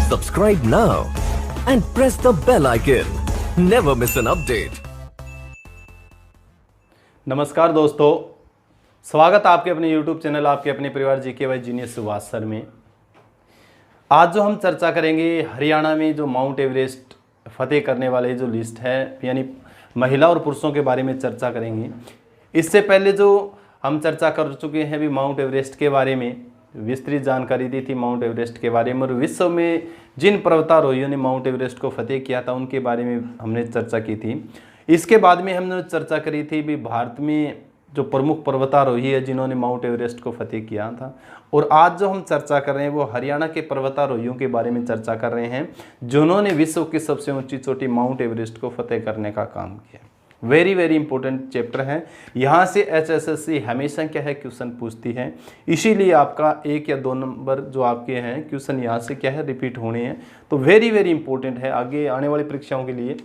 Subscribe now and press the bell icon. Never miss an update. नमस्कार दोस्तों, स्वागत आपके अपने YouTube चैनल आपके अपने परिवार GKY जीनियस सुभाष सर में। आज जो हम चर्चा करेंगे हरियाणा में जो माउंट एवरेस्ट फतेह करने वाले जो लिस्ट है, यानी महिला और पुरुषों के बारे में चर्चा करेंगे। इससे पहले जो हम चर्चा कर चुके हैं भी माउंट एवरेस्ट के बारे में, विस्तृत जानकारी दी थी माउंट एवरेस्ट के बारे में, और विश्व में जिन पर्वतारोहियों ने माउंट एवरेस्ट को फतेह किया था उनके बारे में हमने चर्चा की थी। इसके बाद में हमने चर्चा करी थी भी भारत में जो प्रमुख पर्वतारोही है जिन्होंने माउंट एवरेस्ट को फतेह किया था, और आज जो हम चर्चा कर रहे हैं वो हरियाणा के पर्वतारोहियों के बारे में चर्चा कर रहे हैं जिन्होंने विश्व की सबसे ऊंची चोटी माउंट एवरेस्ट को फतेह करने का काम किया। वेरी वेरी इंपॉर्टेंट चैप्टर है। यहाँ से HSSC हमेशा क्या है क्वेश्चन पूछती है, इसीलिए आपका 1 या 2 नंबर जो आपके हैं क्वेश्चन यहाँ से क्या है रिपीट होने हैं। तो वेरी वेरी इंपॉर्टेंट है आगे आने वाली परीक्षाओं के लिए।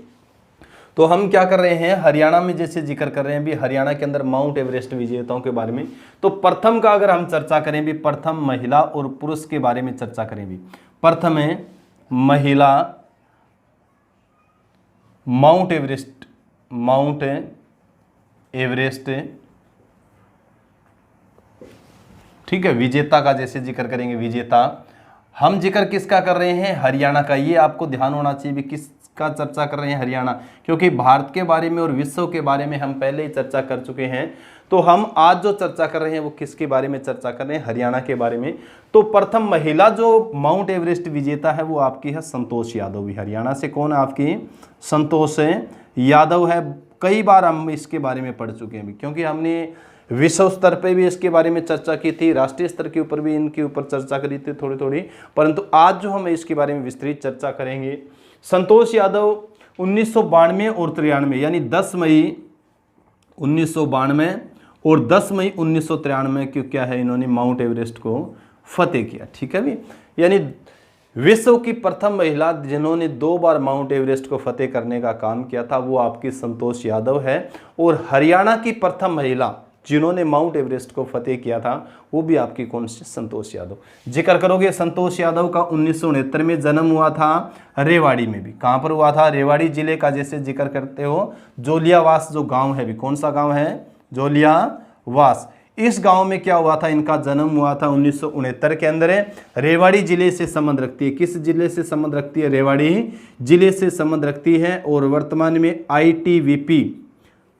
तो हम क्या कर रहे हैं, हरियाणा में जैसे जिक्र कर रहे हैं भी हरियाणा के अंदर माउंट एवरेस्ट विजेताओं के बारे में। तो प्रथम का अगर हम चर्चा करें भी, प्रथम महिला और पुरुष के बारे में चर्चा करें भी। प्रथम है महिला माउंट एवरेस्ट ठीक है, विजेता का जैसे जिक्र करेंगे विजेता। हम जिक्र किसका कर रहे हैं, हरियाणा का। ये आपको ध्यान होना चाहिए भी किसका चर्चा कर रहे हैं, हरियाणा, क्योंकि भारत के बारे में और विश्व के बारे में हम पहले ही चर्चा कर चुके हैं। तो हम आज जो चर्चा कर रहे हैं वो किसके बारे में चर्चा कर रहे हैं, हरियाणा के बारे में। तो प्रथम महिला जो माउंट एवरेस्ट विजेता है वो आपकी है संतोष यादव भी। हरियाणा से कौन है आपकी, संतोष यादव है। कई बार हम इसके बारे में पढ़ चुके हैं भी, क्योंकि हमने विश्व स्तर पे भी इसके बारे में चर्चा की थी, राष्ट्रीय स्तर के ऊपर भी इनके ऊपर चर्चा करी थी थोड़ी थोड़ी, परंतु आज जो हम इसके बारे में विस्तृत चर्चा करेंगे। संतोष यादव 1992 और 93 यानी 10 मई 1992 और 10 मई 1993 को क्या है, इन्होंने माउंट एवरेस्ट को फतेह किया। ठीक है भी, यानी विश्व की प्रथम महिला जिन्होंने 2 बार माउंट एवरेस्ट को फतेह करने का काम किया था वो आपकी संतोष यादव है। और हरियाणा की प्रथम महिला जिन्होंने माउंट एवरेस्ट को फतेह किया था वो भी आपकी कौन सी, संतोष यादव। जिक्र करोगे संतोष यादव का 1969 में जन्म हुआ था रेवाड़ी में भी। कहाँ पर हुआ था, रेवाड़ी जिले का जैसे जिक्र करते हो जोलियावास जो गांव है भी, कौन सा गांव है, जोलियावास। इस गांव में क्या हुआ था, इनका जन्म हुआ था 1969 के अंदर। रेवाड़ी जिले से संबंध रखती है, किस जिले से संबंध रखती है, रेवाड़ी जिले से संबंध रखती है। और वर्तमान में ITBP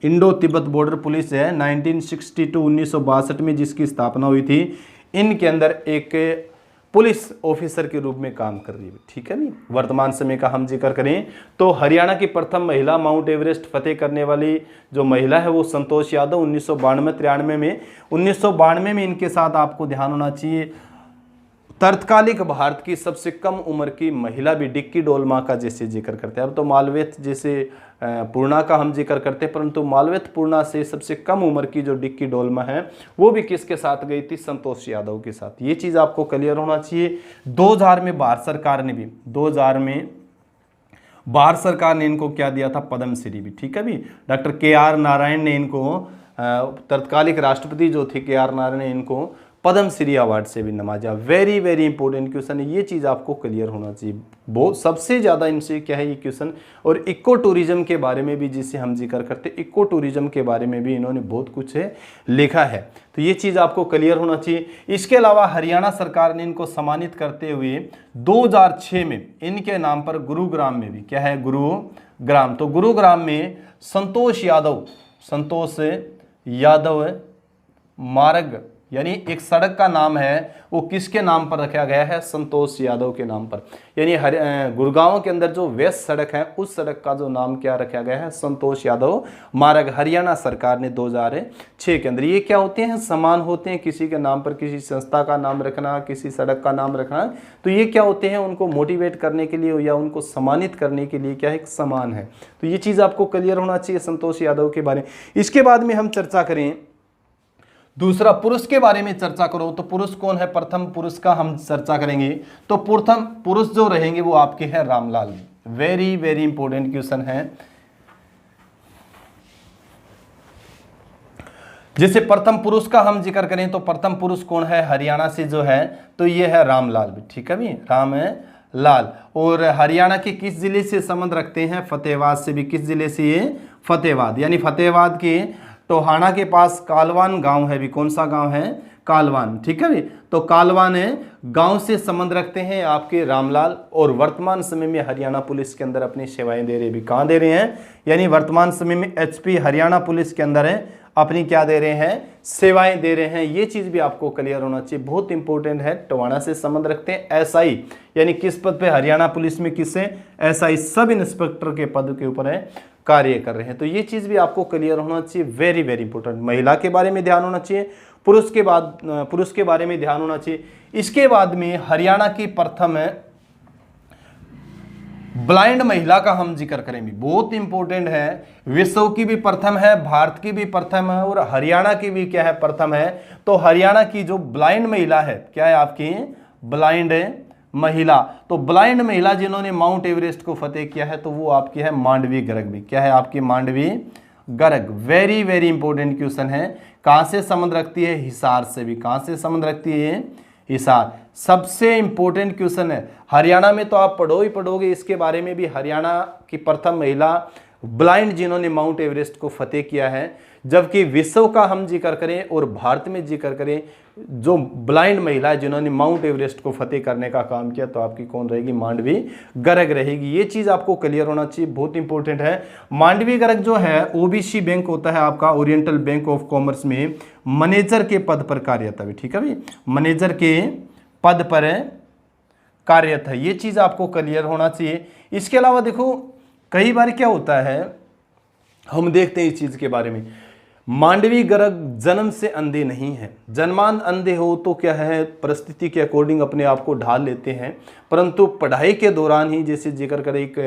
Indo Tibet border police है 1962 में जिसकी स्थापना हुई थी, इनके अंदर एक पुलिस ऑफिसर के रूप में काम कर रही है। ठीक है नहीं, वर्तमान समय का हम जिक्र करें तो हरियाणा की प्रथम महिला माउंट एवरेस्ट फतेह करने वाली जो महिला है वो संतोष यादव 1992-93 में। 1992 में इनके साथ आपको ध्यान होना चाहिए तत्कालिक भारत की सबसे कम उम्र की महिला भी डिक्की डोलमा का जैसे जिक्र करते हैं। अब तो मालवेत जैसे पूर्णा का हम जिक्र करते हैं, परंतु मालवेत पूर्णा से सबसे कम उम्र की जो डिक्की डोलमा है वो भी किसके साथ गई थी, संतोष यादव के साथ। ये चीज़ आपको क्लियर होना चाहिए। 2000 में भारत सरकार ने भी 2000 में भारत सरकार ने इनको क्या दिया था, पद्मश्री भी। ठीक है भी, डॉक्टर KR नारायण ने इनको तत्कालिक राष्ट्रपति जो थे KR नारायण ने इनको पद्मश्री अवार्ड से भी नवाजा। वेरी वेरी इंपॉर्टेंट क्वेश्चन है, ये चीज़ आपको क्लियर होना चाहिए। बहुत सबसे ज़्यादा इनसे क्या है ये क्वेश्चन। और इको टूरिज्म के बारे में भी जिसे हम जिक्र करते, इको टूरिज्म के बारे में भी इन्होंने बहुत कुछ लिखा है, तो ये चीज़ आपको क्लियर होना चाहिए। इसके अलावा हरियाणा सरकार ने इनको सम्मानित करते हुए 2006 में इनके नाम पर गुरुग्राम में भी क्या है, गुरुग्राम, तो गुरुग्राम में संतोष यादव मार्ग यानी एक सड़क का नाम है वो किसके नाम पर रखा गया है, संतोष यादव के नाम पर। यानी गुड़गांव के अंदर जो वेस्ट सड़क है उस सड़क का जो नाम क्या रखा गया है, संतोष यादव मार्ग। हरियाणा सरकार ने 2006 के अंदर। ये क्या होते हैं, समान होते हैं, किसी के नाम पर किसी संस्था का नाम रखना, किसी सड़क का नाम रखना, तो ये क्या होते हैं, उनको मोटिवेट करने के लिए या उनको सम्मानित करने के लिए क्या है, समान है। तो ये चीज़ आपको क्लियर होना चाहिए संतोष यादव के बारे में। इसके बाद में हम चर्चा करें दूसरा पुरुष के बारे में चर्चा करो तो पुरुष कौन है, प्रथम पुरुष का हम चर्चा करेंगे। तो प्रथम पुरुष जो रहेंगे वो आपके हैं Ramlal. Very very important question है। जैसे प्रथम पुरुष का हम जिक्र करें तो प्रथम पुरुष कौन है, हरियाणा से जो है तो ये है रामलाल भी। ठीक है भी, लाल। और हरियाणा के किस जिले से संबंध रखते हैं? फतेहाबाद से भी। किस जिले से? ये फतेहाबाद, यानी फतेहाबाद के टोहाना के पास कालवान गांव है भी। कौन सा गांव है? कालवान, ठीक है भी। तो कालवान गांव से संबंध रखते हैं आपके रामलाल, और वर्तमान समय में हरियाणा पुलिस के अंदर अपनी सेवाएं दे रहे भी। कहां दे रहे हैं? यानी वर्तमान समय में एचपी हरियाणा पुलिस के अंदर है, अपनी क्या दे रहे हैं? सेवाएं दे रहे हैं। ये चीज भी आपको क्लियर होना चाहिए, बहुत इंपॉर्टेंट है। टोहाना से संबंध रखते हैं। एसआई यानी किस पद पे? हरियाणा पुलिस में किससे? एसआई, सब इंस्पेक्टर के पद के ऊपर है, कार्य कर रहे हैं। तो ये चीज भी आपको क्लियर होना चाहिए, वेरी वेरी इंपॉर्टेंट। महिला के बारे में ध्यान होना चाहिए, पुरुष के बारे में ध्यान होना चाहिए। इसके बाद में हरियाणा की प्रथम ब्लाइंड महिला का हम जिक्र करेंगे, बहुत इंपॉर्टेंट है। विश्व की भी प्रथम है, भारत की भी प्रथम है, और हरियाणा की भी क्या है? प्रथम है। तो हरियाणा की जो ब्लाइंड महिला है, क्या है आपकी? ब्लाइंड महिला। तो ब्लाइंड महिला जिन्होंने माउंट एवरेस्ट को फतेह किया है, तो वो आपकी है मांडवी गर्ग भी। क्या है आपकी? Mandavi Garg. Very very important question है। कहां से संबंध रखती है? हिसार से भी। कहां से संबंध रखती है? हिसार। सबसे इंपॉर्टेंट क्वेश्चन है। हरियाणा में तो आप पढ़ोगे इसके बारे में भी। हरियाणा की प्रथम महिला ब्लाइंड जिन्होंने माउंट एवरेस्ट को फतेह किया है। जबकि विश्व का हम जिक्र करें और भारत में जिक्र करें, जो ब्लाइंड महिला है जिन्होंने माउंट एवरेस्ट को फतेह करने का काम किया, तो आपकी कौन रहेगी? मांडवी गर्ग रहेगी। ये चीज आपको क्लियर होना चाहिए, बहुत इंपॉर्टेंट है। मांडवी गर्ग जो है ओबीसी बैंक होता है आपका, ओरिएंटल बैंक ऑफ कॉमर्स में मैनेजर के पद पर कार्यरत है, ठीक है भाई। मैनेजर के पद पर कार्यरत है, ये चीज आपको क्लियर होना चाहिए। इसके अलावा देखो, कई बार क्या होता है, हम देखते हैं इस चीज के बारे में, मांडवी गर्ग जन्म से अंधे नहीं है। जन्मान अंधे हो तो क्या है, परिस्थिति के अकॉर्डिंग अपने आप को ढाल लेते हैं, परंतु पढ़ाई के दौरान ही, जैसे जिक्र करें, एक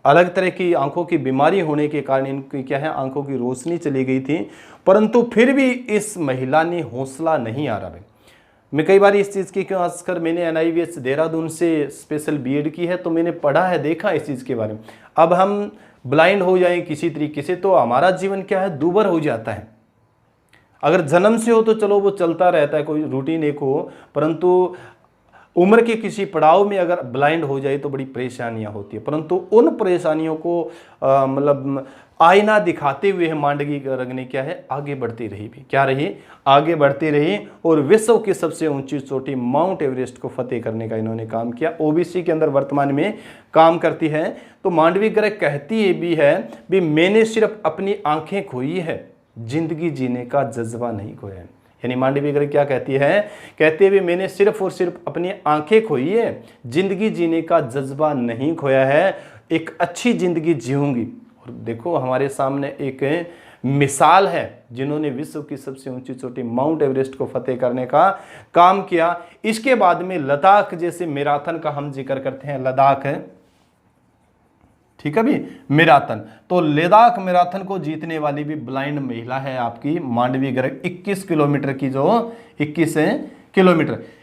अलग तरह की आंखों की बीमारी होने के कारण इनकी क्या है, आंखों की रोशनी चली गई थी, परंतु फिर भी इस महिला ने हौसला नहीं आ रहा। मैं कई बार इस चीज़ की, खासकर मैंने NIVS देहरादून से स्पेशल बीएड की है, तो मैंने पढ़ा है, देखा इस चीज़ के बारे में। अब हम ब्लाइंड हो जाएं किसी तरीके से, तो हमारा जीवन क्या है, दूभर हो जाता है। अगर जन्म से हो तो चलो वो चलता रहता है, कोई रूटीन एक हो, परंतु उम्र के किसी पड़ाव में अगर ब्लाइंड हो जाए तो बड़ी परेशानियां होती है। परंतु उन परेशानियों को मतलब आईना दिखाते हुए मांडवी गर्ग ने क्या है, आगे बढ़ती रही भी। क्या रही? आगे बढ़ती रही, और विश्व की सबसे ऊंची चोटी माउंट एवरेस्ट को फतेह करने का इन्होंने काम किया। ओबीसी के अंदर वर्तमान में काम करती है। तो मांडवी गर्ग कहती है भी मैंने सिर्फ अपनी आंखें खोई है, जिंदगी जीने का जज्बा नहीं खोया है। यानी मांडवी गर्ग क्या कहती है? कहती है भी मैंने सिर्फ और सिर्फ अपनी आंखें खोई है, जिंदगी जीने का जज्बा नहीं खोया है, एक अच्छी जिंदगी जीऊंगी। और देखो हमारे सामने एक मिसाल है, जिन्होंने विश्व की सबसे ऊंची चोटी माउंट एवरेस्ट को फतेह करने का काम किया। इसके बाद में लद्दाख जैसे मैराथन का हम जिक्र करते हैं, लद्दाख है, ठीक है भी, मैराथन। तो लद्दाख मैराथन को जीतने वाली भी ब्लाइंड महिला है आपकी मांडवी गर्ग। 21 किलोमीटर की जो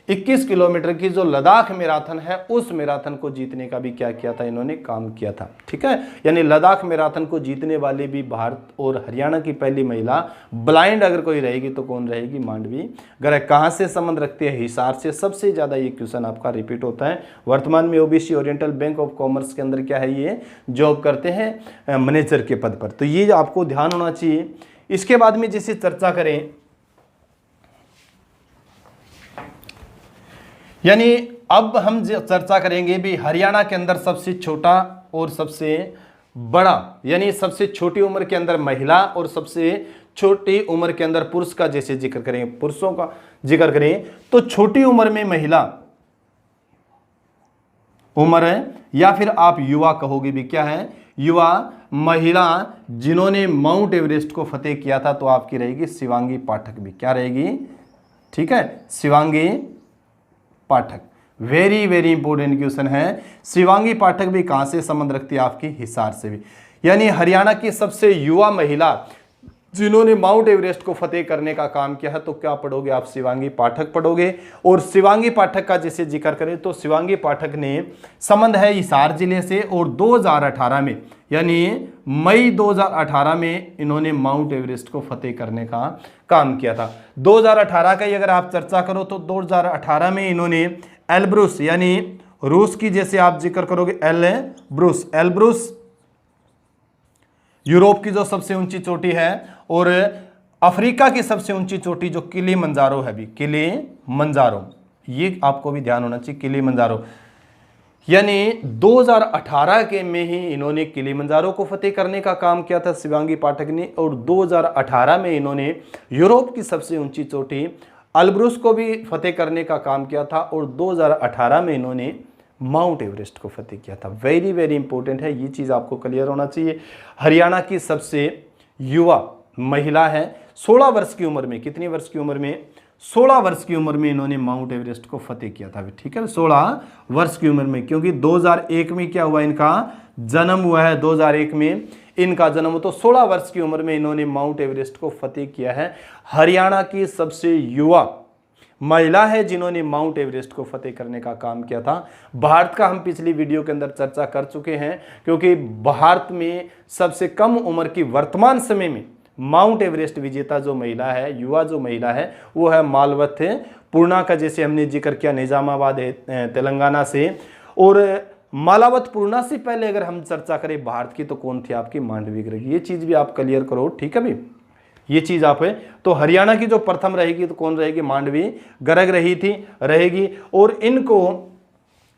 21 किलोमीटर की जो लद्दाख मैराथन है, उस मैराथन को जीतने का भी क्या किया था, इन्होंने काम किया था, ठीक है। यानी लद्दाख मैराथन को जीतने वाली भी भारत और हरियाणा की पहली महिला ब्लाइंड अगर कोई रहेगी तो कौन रहेगी? मांडवी गर्ग। कहाँ से संबंध रखती है? हिसार से। सबसे ज़्यादा ये क्वेश्चन आपका रिपीट होता है। वर्तमान में OBC oriental bank of commerce के अंदर क्या है, ये जॉब करते हैं मैनेजर के पद पर। तो ये आपको ध्यान होना चाहिए। इसके बाद में जैसे चर्चा करें, यानी अब हम चर्चा करेंगे भी हरियाणा के अंदर सबसे छोटा और सबसे बड़ा, यानी सबसे छोटी उम्र के अंदर महिला और सबसे छोटी उम्र के अंदर पुरुष का जैसे जिक्र करें, पुरुषों का जिक्र करें, तो छोटी उम्र में महिला उम्र है, या फिर आप युवा कहोगे भी, क्या है? युवा महिला जिन्होंने माउंट एवरेस्ट को फतेह किया था, तो आपकी रहेगी शिवांगी पाठक भी। क्या रहेगी? ठीक है, शिवांगी पाठक। वेरी वेरी इंपॉर्टेंट क्वेश्चन है। शिवांगी पाठक भी कहां से संबंध रखती है? आपकी हिसार से भी। यानी हरियाणा की सबसे युवा महिला जिन्होंने माउंट एवरेस्ट को फतेह करने का काम किया है, तो क्या पढ़ोगे आप? शिवांगी पाठक पढ़ोगे। और शिवांगी पाठक का जैसे जिक्र करें तो शिवांगी पाठक ने संबंध है हिसार जिले से, और 2018 में, यानी मई 2018 में इन्होंने माउंट एवरेस्ट को फतेह करने का काम किया था। 2018 का अगर आप चर्चा करो तो 2018 में इन्होंने एल्ब्रुस यानी रूस की जैसे आप जिक्र करोगे एल्ब्रूस, एल्ब्रूस यूरोप की जो सबसे ऊंची चोटी है, और अफ्रीका की सबसे ऊंची चोटी जो किलिमंजारो है भी, किलिमंजारो, ये आपको भी ध्यान होना चाहिए, किलिमंजारो। यानी 2018 के में ही इन्होंने किलिमंजारो को फतेह करने का काम किया था शिवांगी पाठक ने, और 2018 में इन्होंने यूरोप की सबसे ऊंची चोटी एल्ब्रूस को भी फतेह करने का काम किया था, और 2018 में इन्होंने माउंट एवरेस्ट को फतेह किया था। वेरी वेरी इंपॉर्टेंट है, ये चीज़ आपको क्लियर होना चाहिए। हरियाणा की सबसे युवा महिला है, 16 वर्ष की उम्र में, कितनी वर्ष की उम्र में, 16 वर्ष की उम्र में इन्होंने माउंट एवरेस्ट को फतेह किया था, ठीक है, 16 वर्ष की उम्र में, क्योंकि 2001 में क्या हुआ, इनका जन्म हुआ है, 2001 में इनका जन्म, तो 16 वर्ष की उम्र में इन्होंने माउंट एवरेस्ट को फतेह किया है। हरियाणा की सबसे युवा महिला है जिन्होंने माउंट एवरेस्ट को फतेह करने का काम किया था। भारत का हम पिछली वीडियो के अंदर चर्चा कर चुके हैं, क्योंकि भारत में सबसे कम उम्र की वर्तमान समय में माउंट एवरेस्ट विजेता जो महिला है, युवा जो महिला है, वो है मालवथ पूर्णा का, जैसे हमने जिक्र किया निजामाबाद तेलंगाना से। और मालावत पूर्णा से पहले अगर हम चर्चा करें भारत की, तो कौन थी आपकी, मांडवी गर्ग। ये चीज भी आप क्लियर करो, ठीक है भी, ये चीज आप है। तो हरियाणा की जो प्रथम रहेगी तो कौन रहेगी, मांडवी गर्ग रहेगी। और इनको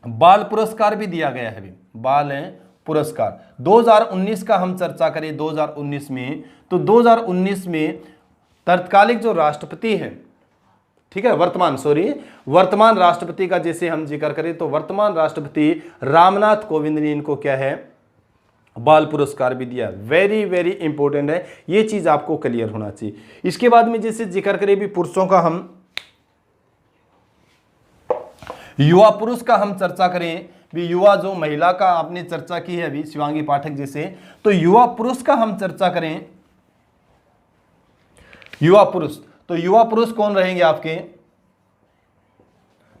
बाल पुरस्कार भी दिया गया है अभी, बाल पुरस्कार। 2019 का हम चर्चा करें, 2019 में, तो 2019 में तत्कालिक जो राष्ट्रपति है, ठीक है, वर्तमान राष्ट्रपति का जैसे हम जिक्र करें, तो वर्तमान राष्ट्रपति रामनाथ कोविंद ने इनको क्या है, बाल पुरस्कार भी दिया। वेरी वेरी इंपॉर्टेंट है, ये चीज आपको क्लियर होना चाहिए। इसके बाद में जैसे जिक्र करें भी पुरुषों का, हम युवा पुरुष का हम चर्चा करें भी, युवा जो महिला का आपने चर्चा की है अभी शिवांगी पाठक जैसे, तो युवा पुरुष का हम चर्चा करें, युवा पुरुष, तो युवा पुरुष कौन रहेंगे आपके,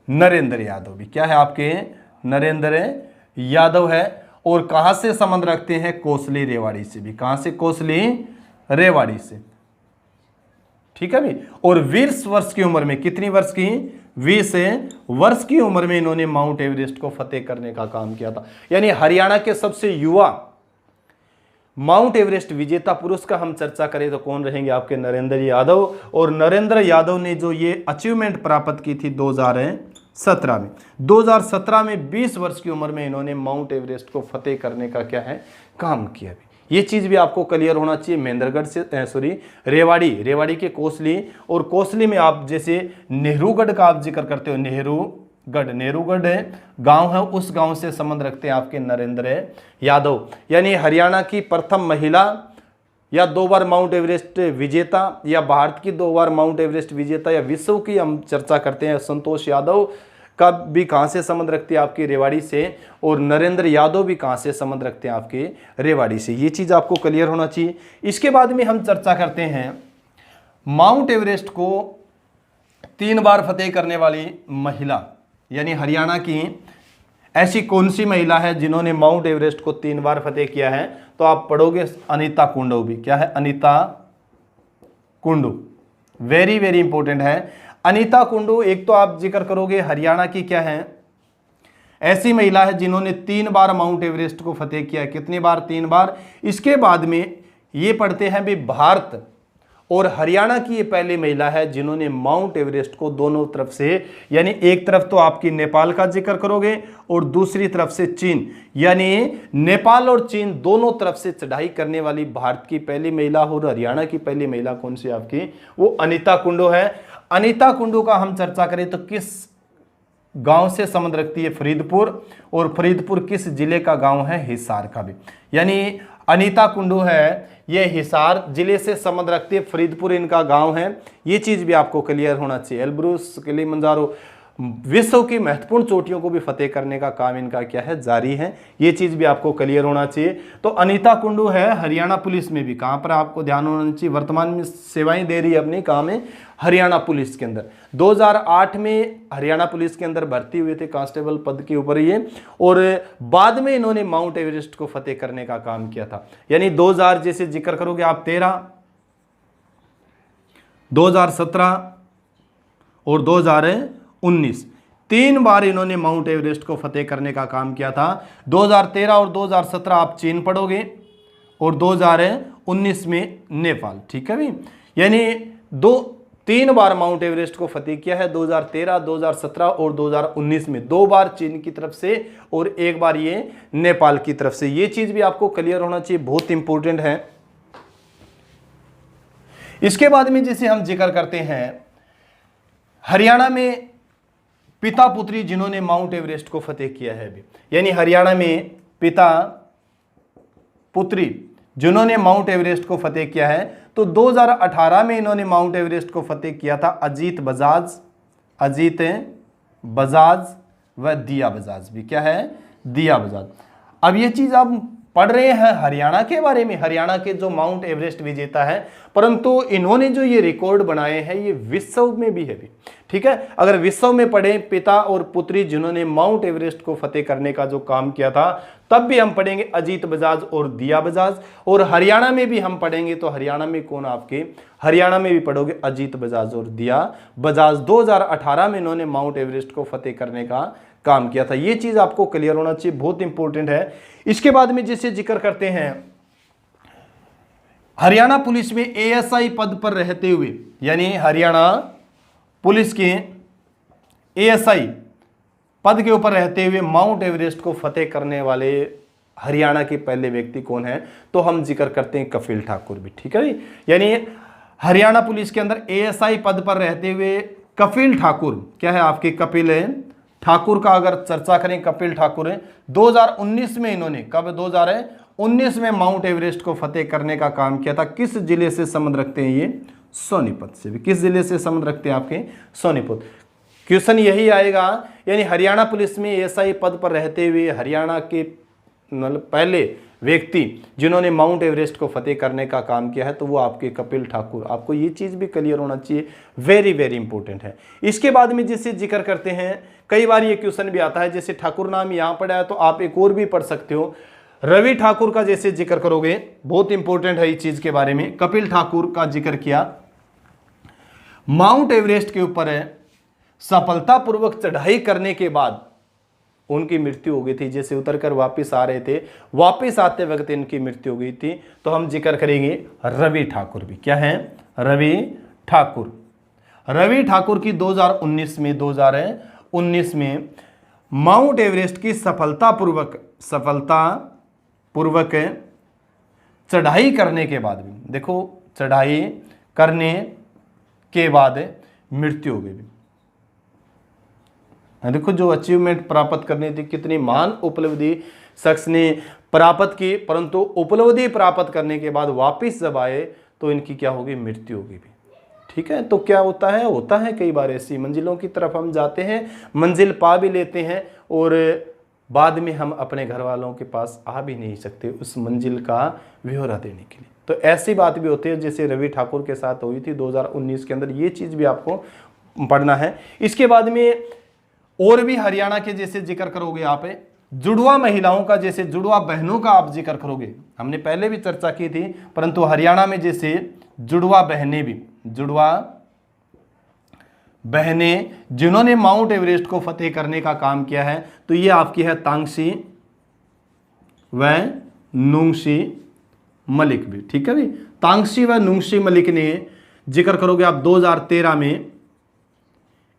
नरेंद्र यादव भी, क्या है आपके, नरेंद्र यादव है। और कहां से संबंध रखते हैं, कोसली रेवाड़ी से भी, कहां से, कोसली रेवाड़ी से, ठीक है भी। और 20 वर्ष की उम्र में, कितनी वर्ष की, 20 वर्ष की उम्र में इन्होंने माउंट एवरेस्ट को फतेह करने का काम किया था। यानी हरियाणा के सबसे युवा माउंट एवरेस्ट विजेता पुरुष का हम चर्चा करें तो कौन रहेंगे आपके, नरेंद्र यादव। और नरेंद्र यादव ने जो ये अचीवमेंट प्राप्त की थी 2017 में, 2017 में 20 वर्ष की उम्र में इन्होंने माउंट एवरेस्ट को फतेह करने का क्या है, काम किया। ये चीज भी आपको क्लियर होना चाहिए। महेंद्रगढ़ से रेवाड़ी के कोसली, और कोसली में आप जैसे नेहरूगढ़ का आप जिक्र करते हो, नेहरूगढ़ गांव है, उस गांव से संबंध रखते हैं आपके नरेंद्र यादव। यानी हरियाणा की प्रथम महिला, या 2 बार माउंट एवरेस्ट विजेता, या भारत की 2 बार माउंट एवरेस्ट विजेता, या विश्व की हम चर्चा करते हैं संतोष यादव का भी कहां से संबंध रखते हैं आपकी, रेवाड़ी से। और नरेंद्र यादव भी कहां से संबंध रखते हैं आपके, रेवाड़ी से। ये चीज आपको क्लियर होना चाहिए। इसके बाद में हम चर्चा करते हैं माउंट एवरेस्ट को 3 बार फतेह करने वाली महिला, यानी हरियाणा की ऐसी कौन सी महिला है जिन्होंने माउंट एवरेस्ट को 3 बार फतेह किया है, तो आप पढ़ोगे अनीता कुंडू भी, क्या है, Anita Kundu. Very very important है अनीता कुंडू। एक तो आप जिक्र करोगे हरियाणा की क्या है, ऐसी महिला है जिन्होंने 3 बार माउंट एवरेस्ट को फतेह किया है। कितनी बार, 3 बार। इसके बाद में ये पढ़ते हैं भी भारत और हरियाणा की ये पहली महिला है जिन्होंने माउंट एवरेस्ट को दोनों तरफ से, यानी एक तरफ तो आपकी नेपाल का जिक्र करोगे और दूसरी तरफ से चीन, यानी नेपाल और चीन दोनों तरफ से चढ़ाई करने वाली भारत की पहली महिला। और हरियाणा की पहली महिला कौन सी आपकी, वो अनीता कुंडू है। अनीता कुंडू का हम चर्चा करें तो किस गांव से संबंध रखती है, फरीदपुर। और फरीदपुर किस जिले का गांव है, हिसार का भी। यानी अनीता कुंडू है ये हिसार जिले से संबंध रखती है, फरीदपुर इनका गांव है। ये चीज भी आपको क्लियर होना चाहिए। एल्ब्रूस, किलिमंजारो, विश्व की महत्वपूर्ण चोटियों को भी फतेह करने का काम इनका क्या है, जारी है। ये चीज भी आपको क्लियर होना चाहिए। तो अनीता कुंडू है हरियाणा पुलिस में भी, कहां पर आपको ध्यान होना चाहिए, वर्तमान में सेवाएं दे रही है अपनी, काम है हरियाणा पुलिस के अंदर। 2008 में हरियाणा पुलिस के अंदर भर्ती हुए थे कांस्टेबल पद के ऊपर ये, और बाद में इन्होंने माउंट एवरेस्ट को फतेह करने का काम किया था। यानी 2000 जैसे जिक्र करोगे आप 13, 2017 और 2019, 3 बार इन्होंने माउंट एवरेस्ट को फतेह करने का काम किया था। 2013 और 2017 आप चीन पढ़ोगे और 2019 में नेपाल। ठीक है भाई, यानी 3 बार माउंट एवरेस्ट को फतेह किया है, 2013, 2017 और 2019 में। 2 बार चीन की तरफ से और 1 बार ये नेपाल की तरफ से। ये चीज भी आपको क्लियर होना चाहिए, बहुत इंपॉर्टेंट है। इसके बाद में जिसे हम जिक्र करते हैं, हरियाणा में पिता पुत्री जिन्होंने माउंट एवरेस्ट को फतेह किया है अभी, यानी हरियाणा में पिता पुत्री जिन्होंने माउंट एवरेस्ट को फतेह किया है, तो 2018 में इन्होंने माउंट एवरेस्ट को फतेह किया था अजीत बजाज व दिया बजाज भी। क्या है? दिया बजाज। अब ये चीज आप पढ़ रहे हैं हरियाणा के बारे में, हरियाणा के जो माउंट एवरेस्ट विजेता है, परंतु इन्होंने जो ये रिकॉर्ड बनाए हैं ये विश्व में भी है भी। ठीक है, अगर विश्व में पढ़े पिता और पुत्री जिन्होंने माउंट एवरेस्ट को फतेह करने का जो काम किया था, तब भी हम पढ़ेंगे अजीत बजाज और दिया बजाज। और हरियाणा में भी हम पढ़ेंगे तो हरियाणा में कौन? आपके हरियाणा में भी पढ़ोगे अजीत बजाज और दिया बजाज। 2018 में इन्होंने माउंट एवरेस्ट को फतेह करने का काम किया था। ये चीज आपको क्लियर होना चाहिए, बहुत इंपॉर्टेंट है। इसके बाद में जिसे जिक्र करते हैं, हरियाणा पुलिस में एएसआई पद पर रहते हुए, यानी हरियाणा पुलिस के एएसआई पद के ऊपर रहते हुए माउंट एवरेस्ट को फतेह करने वाले हरियाणा के पहले व्यक्ति कौन है? तो हम जिक्र करते हैं कपिल ठाकुर भी। ठीक है, यानी हरियाणा पुलिस के अंदर एएसआई पद पर रहते हुए कपिल ठाकुर, क्या है आपके? कपिल ठाकुर का अगर चर्चा करें, कपिल ठाकुर 2019 में इन्होंने, कब? 2019 में माउंट एवरेस्ट को फतेह करने का काम किया था। किस जिले से संबंध रखते हैं ये? सोनीपत से भी। किस जिले से संबंध रखते हैं आपके? सोनीपत। क्वेश्चन यही आएगा, यानी हरियाणा पुलिस में एएसआई पद पर रहते हुए हरियाणा के मतलब पहले व्यक्ति जिन्होंने माउंट एवरेस्ट को फतेह करने का काम किया है, तो वो आपके कपिल ठाकुर। आपको ये चीज भी क्लियर होना चाहिए, वेरी वेरी इंपॉर्टेंट है। इसके बाद में जिसे जिक्र करते हैं, कई बार ये क्वेश्चन भी आता है, जैसे ठाकुर नाम यहां पड़ा है तो आप एक और भी पढ़ सकते हो, रवि ठाकुर का जैसे जिक्र करोगे, बहुत इंपॉर्टेंट है इस चीज के बारे में। कपिल ठाकुर का जिक्र किया, माउंट एवरेस्ट के ऊपर सफलतापूर्वक चढ़ाई करने के बाद उनकी मृत्यु हो गई थी। जैसे उतरकर वापस आ रहे थे, वापस आते वक्त इनकी मृत्यु हो गई थी, तो हम जिक्र करेंगे रवि ठाकुर भी। क्या है? रवि ठाकुर। रवि ठाकुर की 2019 में माउंट एवरेस्ट की सफलतापूर्वक चढ़ाई करने के बाद भी, देखो, चढ़ाई करने के बाद मृत्यु हो गई। देखो, जो अचीवमेंट प्राप्त करनी थी, कितनी महान उपलब्धि शख्स ने प्राप्त की, परंतु उपलब्धि प्राप्त करने के बाद वापस जब आए तो इनकी क्या होगी? मृत्यु होगी भी। ठीक है, तो क्या होता है कई बार ऐसी मंजिलों की तरफ हम जाते हैं, मंजिल पा भी लेते हैं और बाद में हम अपने घर वालों के पास आ भी नहीं सकते उस मंजिल का ब्यौरा देने के लिए। तो ऐसी बात भी होती है, जैसे रवि ठाकुर के साथ हुई थी 2019 के अंदर। ये चीज भी आपको पढ़ना है। इसके बाद में और भी हरियाणा के जैसे जिक्र करोगे आप, जुड़वा महिलाओं का, जैसे जुड़वा बहनों का आप जिक्र करोगे, हमने पहले भी चर्चा की थी, परंतु हरियाणा में जैसे जुड़वा बहनें जिन्होंने माउंट एवरेस्ट को फतेह करने का काम किया है, तो ये आपकी है तांगसी व नुंगशी मलिक भी। ठीक है भाई, तांगसी व नुंगशी मलिक ने जिक्र करोगे आप 2013 में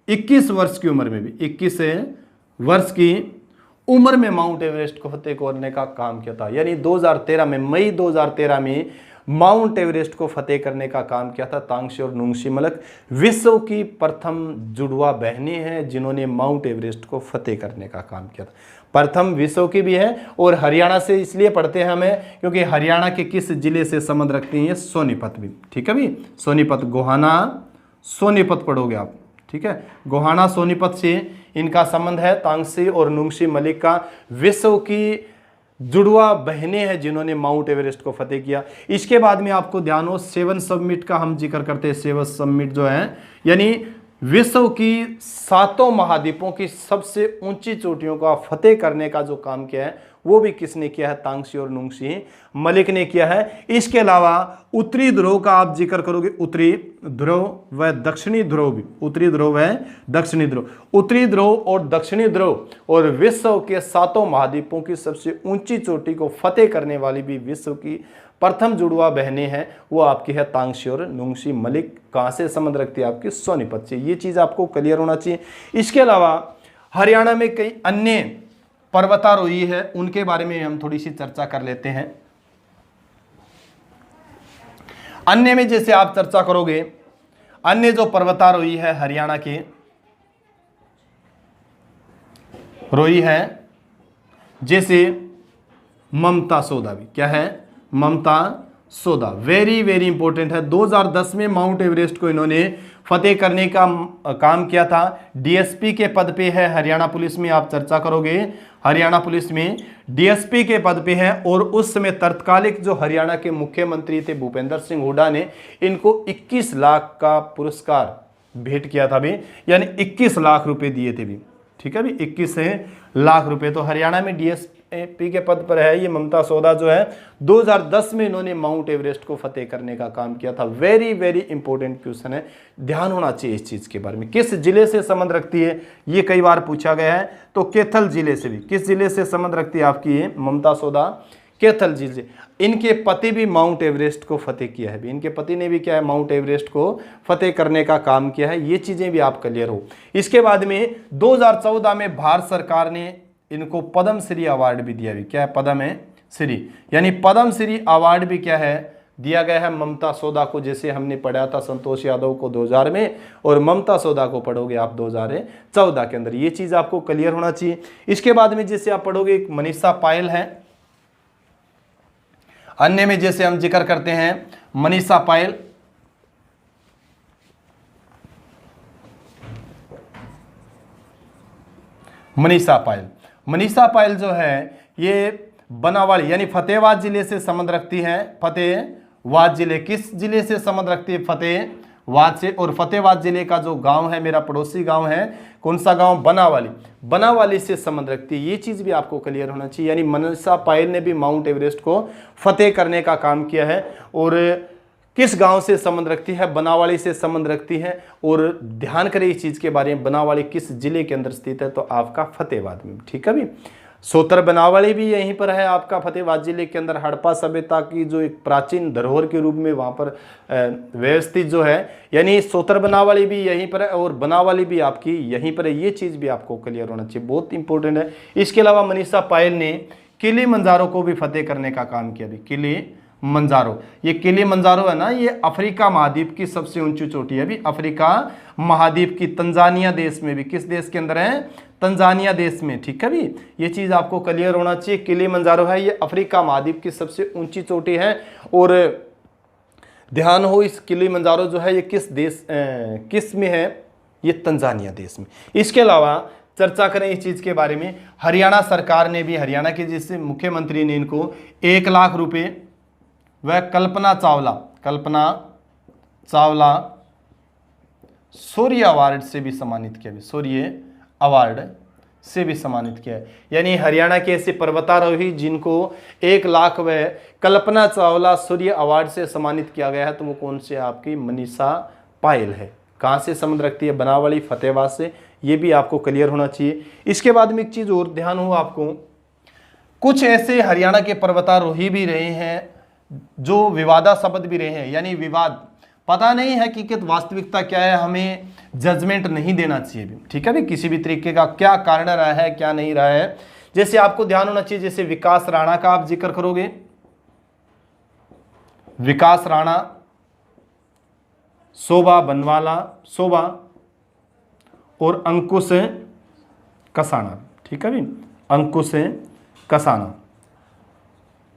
21 वर्ष की उम्र में भी, 21 वर्ष की उम्र में माउंट एवरेस्ट को फतेह करने का काम किया था। यानी 2013 में, मई 2013 में माउंट एवरेस्ट को फतेह करने का काम किया था तांगशी और नुंगशी मलिक। विश्व की प्रथम जुड़वा बहनें हैं जिन्होंने माउंट एवरेस्ट को फतेह करने का काम किया था। प्रथम विश्व की भी है, और हरियाणा से इसलिए पढ़ते हैं हमें क्योंकि हरियाणा के किस जिले से संबंध रखते हैं? सोनीपत भी। ठीक है भाई, सोनीपत, गोहाना सोनीपत पढ़ोगे आप। ठीक है, गोहाना सोनीपत से इनका संबंध है। तांगसी और नुंगशी मलिक का विश्व की जुड़वा बहनें हैं जिन्होंने माउंट एवरेस्ट को फतेह किया। इसके बाद में आपको ध्यान हो, 7 समिट का हम जिक्र करते हैं। 7 समिट जो है, यानी विश्व की 7 महाद्वीपों की सबसे ऊंची चोटियों का फतेह करने का जो काम किया है वो भी किसने किया है? तांगसी और नुंगसी मलिक ने किया है। इसके अलावा उत्तरी ध्रुव का आप जिक्र करोगे, उत्तरी ध्रुव व दक्षिणी ध्रुव भी, उत्तरी ध्रुव है दक्षिणी ध्रुव, उत्तरी ध्रुव और दक्षिणी ध्रुव और विश्व के 7 महाद्वीपों की सबसे ऊंची चोटी को फतेह करने वाली भी विश्व की प्रथम जुड़वा बहनें हैं, वो आपकी है तांगसी और नुंगसी मलिक। कहां से संबंध रखती है? आपकी सोनीपत से। ये चीज आपको क्लियर होना चाहिए। इसके अलावा हरियाणा में कई अन्य पर्वतारोही है, उनके बारे में हम थोड़ी सी चर्चा कर लेते हैं। अन्य में जैसे आप चर्चा करोगे, अन्य जो पर्वतारोही है हरियाणा के रोही है, जैसे ममता सौदा भी, क्या है? ममता सौदा, वेरी वेरी इंपॉर्टेंट है। 2010 में माउंट एवरेस्ट को इन्होंने फतेह करने का काम किया था। डीएसपी के पद पे है हरियाणा पुलिस में, आप चर्चा करोगे हरियाणा पुलिस में डीएसपी के पद पे है। और उस समय तत्कालिक जो हरियाणा के मुख्यमंत्री थे भूपेंद्र सिंह हुड्डा ने इनको 21 लाख का पुरस्कार भेंट किया था भी, यानी 21 लाख रुपए दिए थे भी, ठीक है भी, 21 लाख रुपए। तो हरियाणा में डीएसपी के पद पर है ये ममता सौदा जो है। 2010 में इन्होंने माउंट एवरेस्ट को फतेह करने का काम किया था। वेरी वेरी इंपॉर्टेंट क्वेश्चन है, ध्यान होना चाहिए इस चीज के बारे में। किस जिले से संबंध रखती है ये कई बार पूछा गया है, तो कैथल जिले से भी। किस जिले से संबंध रखती है आपकी ये ममता सौदा? कैथल जिले। इनके पति भी माउंट एवरेस्ट को फतेह किया है, इनके पति ने भी क्या है? माउंट एवरेस्ट को फतेह करने का काम किया है। ये चीजें भी आप क्लियर हो। इसके बाद में 2014 में भारत सरकार ने इनको पद्म श्री अवार्ड भी दिया भी, क्या है? पद्म श्री, यानी पद्म श्री अवार्ड भी क्या है? दिया गया है ममता सौदा को। जैसे हमने पढ़ा था संतोष यादव को 2000 में, और ममता सौदा को पढ़ोगे आप 2014 के अंदर। ये चीज आपको क्लियर होना चाहिए। इसके बाद में जैसे आप पढ़ोगे एक मनीषा पायल है, अन्य में जैसे हम जिक्र करते हैं मनीषा पायल, मनीषा पायल, मनीषा पायल जो है ये बनावाली यानी फतेहबाद जिले से संबंध रखती है। फतेहबाद जिले, किस जिले से संबंध रखती है? फतेहबाद से। और फतेहबाद जिले का जो गांव है, मेरा पड़ोसी गांव है, कौन सा गांव? बनावाली, बनावाली से संबंध रखती है। ये चीज भी आपको क्लियर होना चाहिए। यानी मनीषा पायल ने भी माउंट एवरेस्ट को फतेह करने का काम किया है। और किस गांव से संबंध रखती है? बनावाली से संबंध रखती है। और ध्यान करें इस चीज के बारे में, बनावाली किस जिले के अंदर स्थित है? तो आपका फतेहबाद में, ठीक है भी। सोतर बनावाली भी यहीं पर है आपका फतेहबाद जिले के अंदर। हड़प्पा सभ्यता की जो एक प्राचीन धरोहर के रूप में वहां पर व्यवस्थित जो है, यानी सोतर बनावाली भी यहीं पर है और बनावाली भी आपकी यहीं पर है। ये चीज भी आपको क्लियर होना चाहिए, बहुत इंपॉर्टेंट है। इसके अलावा मनीषा पायल ने किलिमंजारो को भी फतेह करने का काम किया भी। किलिमंजारो, ये किलिमंजारो है ना, ये अफ्रीका महाद्वीप की सबसे ऊंची चोटी है अभी। अफ्रीका महाद्वीप की तंजानिया देश में भी, किस देश के अंदर है? तंजानिया देश में, ठीक है भी। ये चीज आपको क्लियर होना चाहिए। किलिमंजारो है ये अफ्रीका महाद्वीप की सबसे ऊंची चोटी है। और ध्यान हो, इस किलिमंजारो जो है ये किस देश किस में है? ये तंजानिया देश में। इसके अलावा चर्चा करें इस चीज के बारे में, हरियाणा सरकार ने भी, हरियाणा के जिस मुख्यमंत्री ने इनको 1 लाख रुपए वह कल्पना चावला शौर्य अवार्ड से भी सम्मानित किया, शौर्य अवार्ड से भी सम्मानित किया है। यानी हरियाणा के ऐसे पर्वतारोही जिनको 1 लाख व कल्पना चावला शौर्य अवार्ड से सम्मानित किया गया है, तो वो कौन से? आपकी मनीषा पायल है। कहाँ से संबंध रखती है? बनावाली, फतेहबाद से। ये भी आपको क्लियर होना चाहिए। इसके बाद में एक चीज और ध्यान हो आपको, कुछ ऐसे हरियाणा के पर्वतारोही भी रहे हैं जो विवादास्पद भी रहे हैं, यानी विवाद, पता नहीं है कि वास्तविकता क्या है, हमें जजमेंट नहीं देना चाहिए भी, ठीक है भी। किसी भी तरीके का क्या कारण रहा है, क्या नहीं रहा है। जैसे आपको ध्यान होना चाहिए, जैसे विकास राणा का आप जिक्र करोगे, विकास राणा, शोभा बनवाला, शोभा और अंकुश कसाना, ठीक है भी, अंकुश कसाना,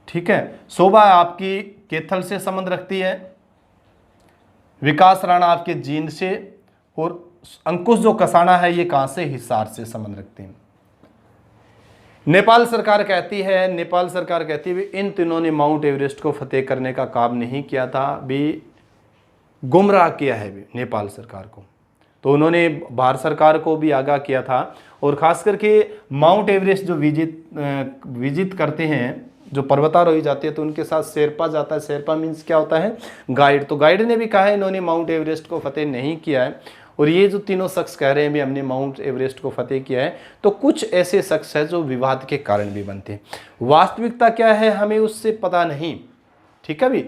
ठीक है। शोभा आपकी कैथल से संबंध रखती है, विकास राणा आपके जींद से, और अंकुश जो कसाना है ये कहां से? हिसार से संबंध रखते हैं। नेपाल सरकार कहती है इन तीनों ने माउंट एवरेस्ट को फतेह करने का काम नहीं किया था भी, गुमराह किया है भी नेपाल सरकार को। तो उन्होंने भारत सरकार को भी आगाह किया था। और ख़ास करके माउंट एवरेस्ट जो विजिट करते हैं, जो पर्वतारोही जाते हैं, तो उनके साथ शेरपा जाता है। शेरपा मीन्स क्या होता है? गाइड। तो गाइड ने भी कहा है इन्होंने माउंट एवरेस्ट को फतेह नहीं किया है। और ये जो तीनों शख्स कह रहे हैं भी हमने माउंट एवरेस्ट को फतेह किया है, तो कुछ ऐसे शख्स हैं जो विवाद के कारण भी बनते हैं। वास्तविकता क्या है हमें उससे पता नहीं, ठीक है भी,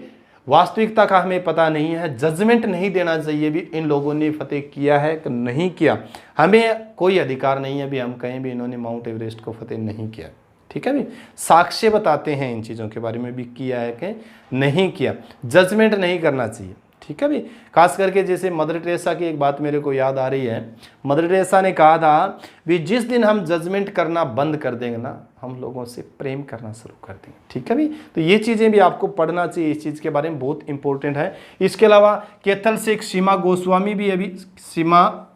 वास्तविकता का हमें पता नहीं है। जजमेंट नहीं देना चाहिए भी इन लोगों ने फतेह किया है कि नहीं किया। हमें कोई अधिकार नहीं है भी हम कहें भी इन्होंने माउंट एवरेस्ट को फतेह नहीं किया, ठीक है भी। साक्ष्य बताते हैं इन चीज़ों के बारे में भी, किया है कि नहीं किया। जजमेंट नहीं करना चाहिए, ठीक है भी। खास करके जैसे मदर टेरेसा की एक बात मेरे को याद आ रही है। मदर टेरेसा ने कहा था भी जिस दिन हम जजमेंट करना बंद कर देंगे ना, हम लोगों से प्रेम करना शुरू कर देंगे, ठीक है भी। तो ये चीज़ें भी आपको पढ़ना चाहिए, इस चीज़ के बारे में बहुत इंपॉर्टेंट है। इसके अलावा कैथल से एक सीमा गोस्वामी भी अभी, सीमा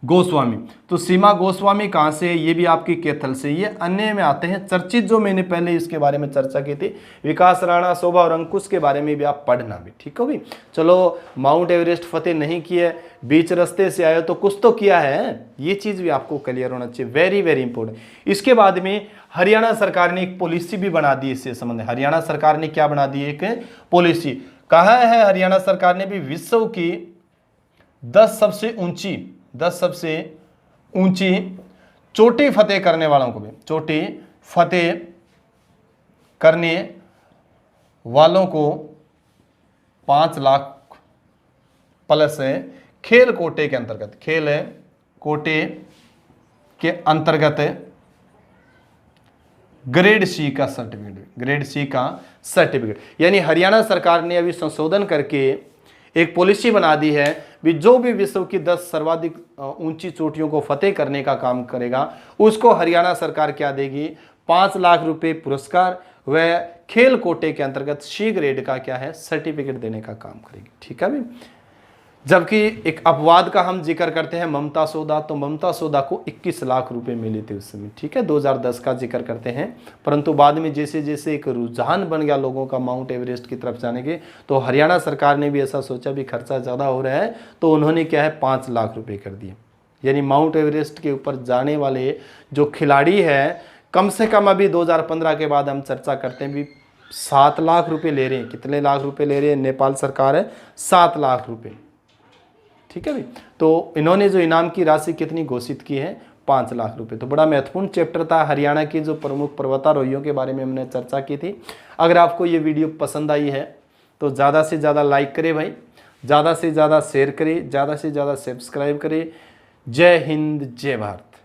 गोस्वामी, तो सीमा गोस्वामी कहाँ से है? ये भी आपकी कैथल से। ये अन्य में आते हैं चर्चित, जो मैंने पहले इसके बारे में चर्चा की थी। विकास राणा, शोभा और अंकुश के बारे में भी आप पढ़ना भी, ठीक हो भी। चलो, माउंट एवरेस्ट फतेह नहीं किया, बीच रास्ते से आए तो कुछ तो किया है, ये चीज़ भी आपको क्लियर होना चाहिए, वेरी वेरी इंपॉर्टेंट। इसके बाद में हरियाणा सरकार ने एक पॉलिसी भी बना दी इससे संबंध। हरियाणा सरकार ने क्या बना दी? एक पॉलिसी। कहा है हरियाणा सरकार ने भी विश्व की 10 सबसे ऊंची चोटी फतेह करने वालों को भी, चोटी फतेह करने वालों को 5 लाख प्लस खेल कोटे के अंतर्गत, खेल कोटे के अंतर्गत ग्रेड सी का सर्टिफिकेट, यानी हरियाणा सरकार ने अभी संशोधन करके एक पॉलिसी बना दी है भी जो भी विश्व की 10 सर्वाधिक ऊंची चोटियों को फतेह करने का काम करेगा, उसको हरियाणा सरकार क्या देगी? 5 लाख रुपए पुरस्कार व खेल कोटे के अंतर्गत सी ग्रेड का क्या है? सर्टिफिकेट देने का काम करेगी, ठीक है भी। जबकि एक अपवाद का हम जिक्र करते हैं, ममता सौदा, तो ममता सौदा को 21 लाख रुपए मिले थे उस समय, ठीक है, 2010 का जिक्र करते हैं। परंतु बाद में जैसे जैसे एक रुझान बन गया लोगों का माउंट एवरेस्ट की तरफ जाने के, तो हरियाणा सरकार ने भी ऐसा सोचा भी खर्चा ज़्यादा हो रहा है, तो उन्होंने क्या है 5 लाख रुपये कर दिए। यानी माउंट एवरेस्ट के ऊपर जाने वाले जो खिलाड़ी हैं, कम से कम अभी 2015 के बाद हम चर्चा करते हैं भी 7 लाख रुपये ले रहे हैं। कितने लाख रुपये ले रहे हैं? नेपाल सरकार है 7 लाख रुपये, ठीक है भाई। तो इन्होंने जो इनाम की राशि कितनी घोषित की है? 5 लाख रुपए। तो बड़ा महत्वपूर्ण चैप्टर था। हरियाणा की जो प्रमुख पर्वतारोहियों के बारे में हमने चर्चा की थी। अगर आपको ये वीडियो पसंद आई है तो ज़्यादा से ज़्यादा लाइक करें भाई, ज़्यादा से ज़्यादा शेयर करें, ज़्यादा से ज़्यादा सब्सक्राइब करें। जय हिंद, जय भारत।